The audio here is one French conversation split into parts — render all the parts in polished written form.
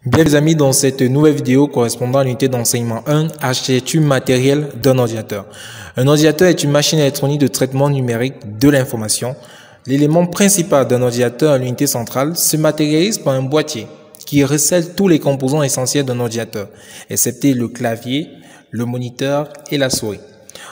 Bien les amis, dans cette nouvelle vidéo correspondant à l'unité d'enseignement 1, architecture matérielle d'un ordinateur. Un ordinateur est une machine électronique de traitement numérique de l'information. L'élément principal d'un ordinateur à l'unité centrale se matérialise par un boîtier qui recèle tous les composants essentiels d'un ordinateur, excepté le clavier, le moniteur et la souris.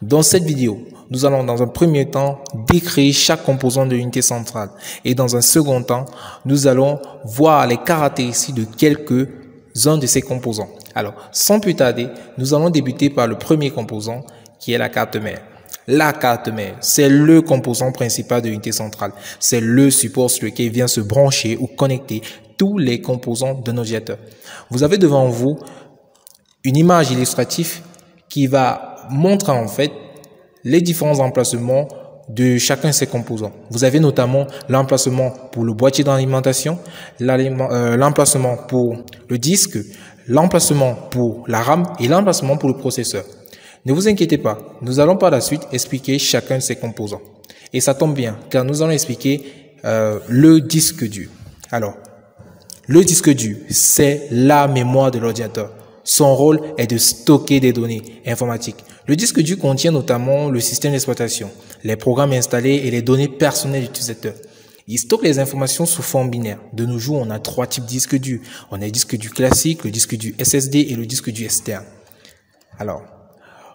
Dans cette vidéo, nous allons dans un premier temps décrire chaque composant de l'unité centrale et dans un second temps, nous allons voir les caractéristiques de quelques-uns de ces composants. Alors, sans plus tarder, nous allons débuter par le premier composant qui est la carte mère. La carte mère, c'est le composant principal de l'unité centrale. C'est le support sur lequel vient se brancher ou connecter tous les composants d'un ordinateur. Vous avez devant vous une image illustrative qui va montrer en fait les différents emplacements de chacun de ces composants. Vous avez notamment l'emplacement pour le boîtier d'alimentation, l'emplacement pour le disque, l'emplacement pour la RAM et l'emplacement pour le processeur. Ne vous inquiétez pas, nous allons par la suite expliquer chacun de ces composants. Et ça tombe bien, car nous allons expliquer le disque dur. Alors, le disque dur, c'est la mémoire de l'ordinateur. Son rôle est de stocker des données informatiques. Le disque dur contient notamment le système d'exploitation, les programmes installés et les données personnelles de l'utilisateur. Il stocke les informations sous forme binaire. De nos jours, on a trois types de disques durs. On a le disque dur classique, le disque dur SSD et le disque dur externe. Alors,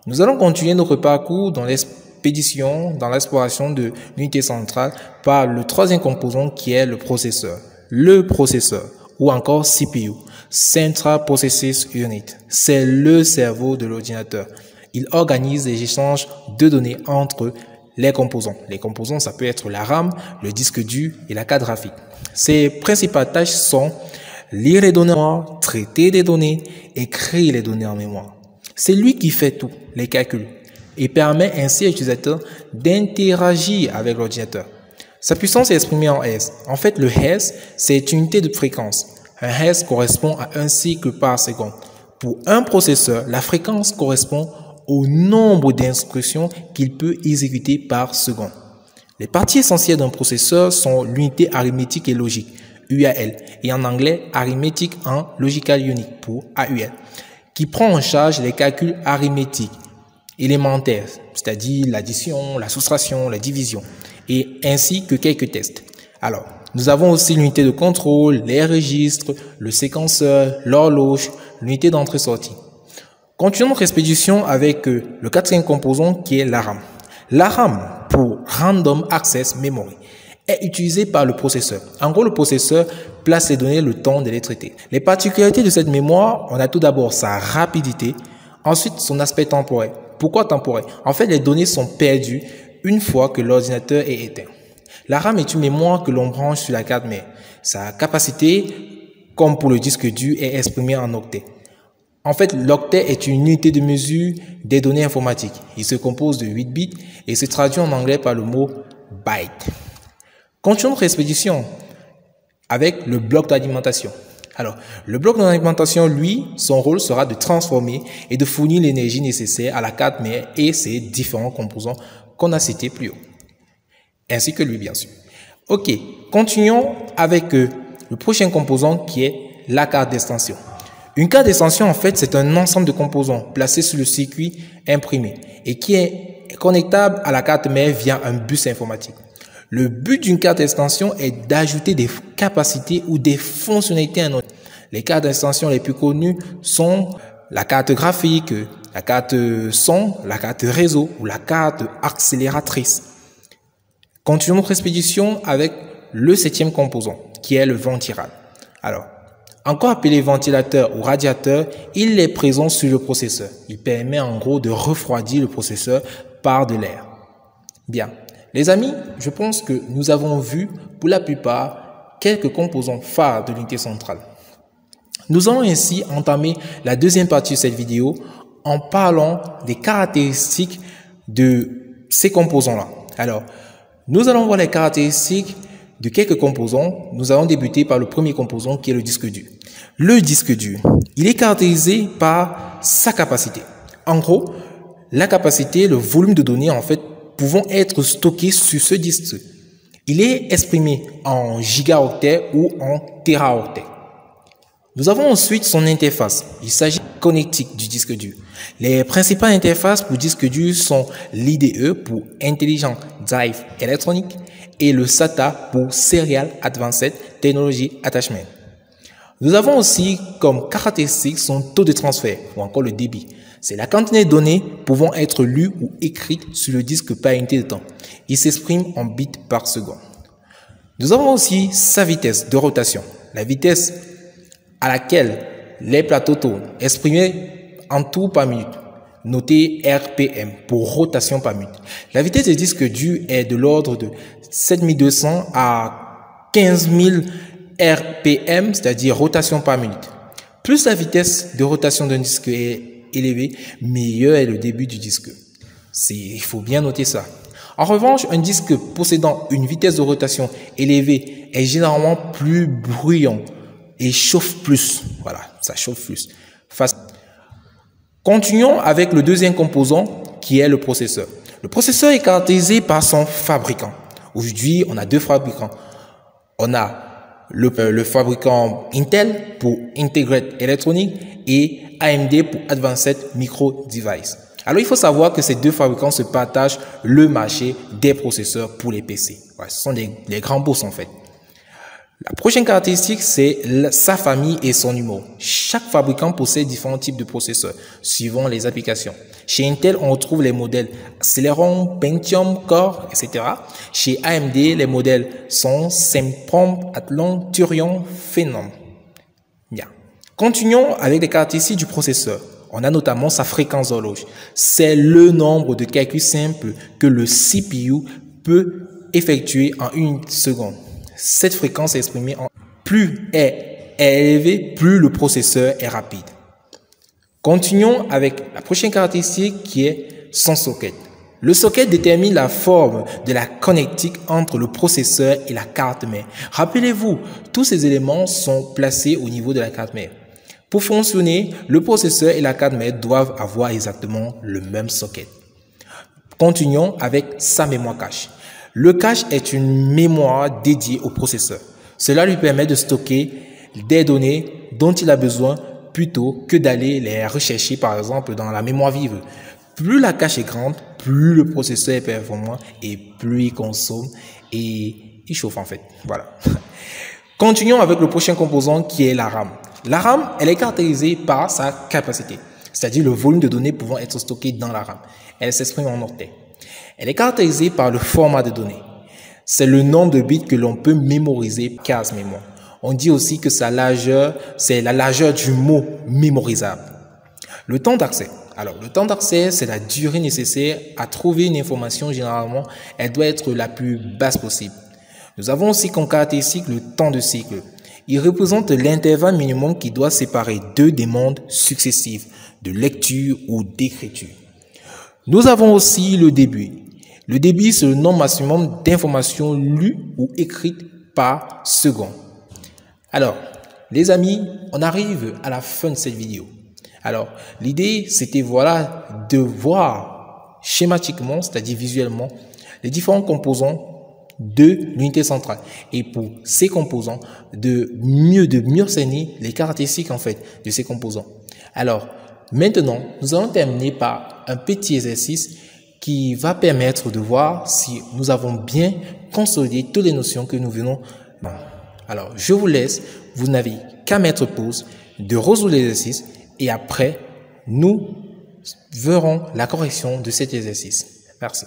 nous allons continuer notre parcours dans l'expédition, dans l'exploration de l'unité centrale par le troisième composant qui est le processeur. Le processeur ou encore CPU, Central Processing Unit, c'est le cerveau de l'ordinateur. Il organise les échanges de données entre les composants. Les composants, ça peut être la RAM, le disque dur et la carte graphique. Ses principales tâches sont lire les données en mémoire, traiter des données, écrire les données en mémoire. C'est lui qui fait tout, les calculs, et permet ainsi à l'utilisateur d'interagir avec l'ordinateur. Sa puissance est exprimée en Hz. En fait, le Hz, c'est une unité de fréquence. Un Hz correspond à un cycle par seconde. Pour un processeur, la fréquence correspond au nombre d'instructions qu'il peut exécuter par seconde. Les parties essentielles d'un processeur sont l'unité arithmétique et logique, UAL, et en anglais, Arithmetic and Logical Unit pour AUL, qui prend en charge les calculs arithmétiques élémentaires, c'est-à-dire l'addition, la soustraction, la division, et ainsi que quelques tests. Alors, nous avons aussi l'unité de contrôle, les registres, le séquenceur, l'horloge, l'unité d'entrée-sortie. Continuons notre expédition avec le quatrième composant qui est la RAM. La RAM, pour Random Access Memory, est utilisée par le processeur. En gros, le processeur place les données le temps de les traiter. Les particularités de cette mémoire, on a tout d'abord sa rapidité, ensuite son aspect temporel. Pourquoi temporel? En fait, les données sont perdues une fois que l'ordinateur est éteint. La RAM est une mémoire que l'on branche sur la carte mère. Sa capacité, comme pour le disque dur, est exprimée en octets. En fait, l'octet est une unité de mesure des données informatiques. Il se compose de 8 bits et se traduit en anglais par le mot byte. Continuons notre expédition avec le bloc d'alimentation. Alors, le bloc d'alimentation, lui, son rôle sera de transformer et de fournir l'énergie nécessaire à la carte mère et ses différents composants qu'on a cités plus haut, ainsi que lui, bien sûr. Ok, continuons avec le prochain composant qui est la carte d'extension. Une carte d'extension, en fait, c'est un ensemble de composants placés sur le circuit imprimé et qui est connectable à la carte mère via un bus informatique. Le but d'une carte d'extension est d'ajouter des capacités ou des fonctionnalités à un ordinateur. Les cartes d'extension les plus connues sont la carte graphique, la carte son, la carte réseau ou la carte accélératrice. Continuons notre expédition avec le septième composant qui est le ventirad. Alors, encore appelé ventilateur ou radiateur, il est présent sur le processeur. Il permet en gros de refroidir le processeur par de l'air. Bien. Les amis, je pense que nous avons vu pour la plupart quelques composants phares de l'unité centrale. Nous allons ainsi entamer la deuxième partie de cette vidéo en parlant des caractéristiques de ces composants-là. Alors, nous allons voir les caractéristiques de quelques composants. Nous allons débuter par le premier composant qui est le disque dur. Le disque dur, il est caractérisé par sa capacité. En gros, la capacité, le volume de données en fait pouvant être stockés sur ce disque. Il est exprimé en gigaoctets ou en téraoctets. Nous avons ensuite son interface. Il s'agit de la connectique du disque dur. Les principales interfaces pour disque dur sont l'IDE pour Intelligent Drive Electronic et le SATA pour Serial Advanced Technology Attachment. Nous avons aussi comme caractéristique son taux de transfert ou encore le débit. C'est la quantité de données pouvant être lues ou écrites sur le disque par unité de temps. Il s'exprime en bits par seconde. Nous avons aussi sa vitesse de rotation. La vitesse à laquelle les plateaux tournent, exprimée en tours par minute, notée RPM pour rotation par minute. La vitesse des disques durs est de l'ordre de 7200 à 15000 RPM, c'est-à-dire rotation par minute. Plus la vitesse de rotation d'un disque est élevée, meilleur est le débit du disque. Il faut bien noter ça. En revanche, un disque possédant une vitesse de rotation élevée est généralement plus bruyant et chauffe plus. Voilà, ça chauffe plus. Continuons avec le deuxième composant qui est le processeur. Le processeur est caractérisé par son fabricant. Aujourd'hui, on a deux fabricants. On a le fabricant Intel pour Integrated Electronics et AMD pour Advanced Micro Device. Alors, il faut savoir que ces deux fabricants se partagent le marché des processeurs pour les PC. Ouais, ce sont les grands boss en fait. La prochaine caractéristique, c'est sa famille et son numéro. Chaque fabricant possède différents types de processeurs suivant les applications. Chez Intel, on retrouve les modèles Celeron, Pentium, Core, etc. Chez AMD, les modèles sont Sempron, Athlon, Thurion, Phenom. Bien. Continuons avec les caractéristiques du processeur. On a notamment sa fréquence d'horloge. C'est le nombre de calculs simples que le CPU peut effectuer en une seconde. Cette fréquence est exprimée en plus est élevée, plus le processeur est rapide. Continuons avec la prochaine caractéristique qui est son socket. Le socket détermine la forme de la connectique entre le processeur et la carte mère. Rappelez-vous, tous ces éléments sont placés au niveau de la carte mère. Pour fonctionner, le processeur et la carte mère doivent avoir exactement le même socket. Continuons avec sa mémoire cache. Le cache est une mémoire dédiée au processeur. Cela lui permet de stocker des données dont il a besoin plutôt que d'aller les rechercher par exemple dans la mémoire vive. Plus la cache est grande, plus le processeur est performant et plus il consomme et il chauffe en fait. Voilà. Continuons avec le prochain composant qui est la RAM. La RAM, elle est caractérisée par sa capacité, c'est-à-dire le volume de données pouvant être stocké dans la RAM. Elle s'exprime en octets. Elle est caractérisée par le format de données. C'est le nombre de bits que l'on peut mémoriser par case mémoire. On dit aussi que sa largeur, c'est la largeur du mot mémorisable. Le temps d'accès. Alors, le temps d'accès, c'est la durée nécessaire à trouver une information. Généralement, elle doit être la plus basse possible. Nous avons aussi comme caractéristique le temps de cycle. Il représente l'intervalle minimum qui doit séparer deux demandes successives de lecture ou d'écriture. Nous avons aussi le débit. Le débit, c'est le nombre maximum d'informations lues ou écrites par seconde. Alors, les amis, on arrive à la fin de cette vidéo. Alors, l'idée, c'était voilà, de voir schématiquement, c'est-à-dire visuellement, les différents composants de l'unité centrale. Et pour ces composants, de mieux cerner les caractéristiques en fait de ces composants. Alors, maintenant, nous allons terminer par un petit exercice qui va permettre de voir si nous avons bien consolidé toutes les notions que nous venons. Bon. Alors, je vous laisse, vous n'avez qu'à mettre pause, de résoudre l'exercice et après, nous verrons la correction de cet exercice. Merci.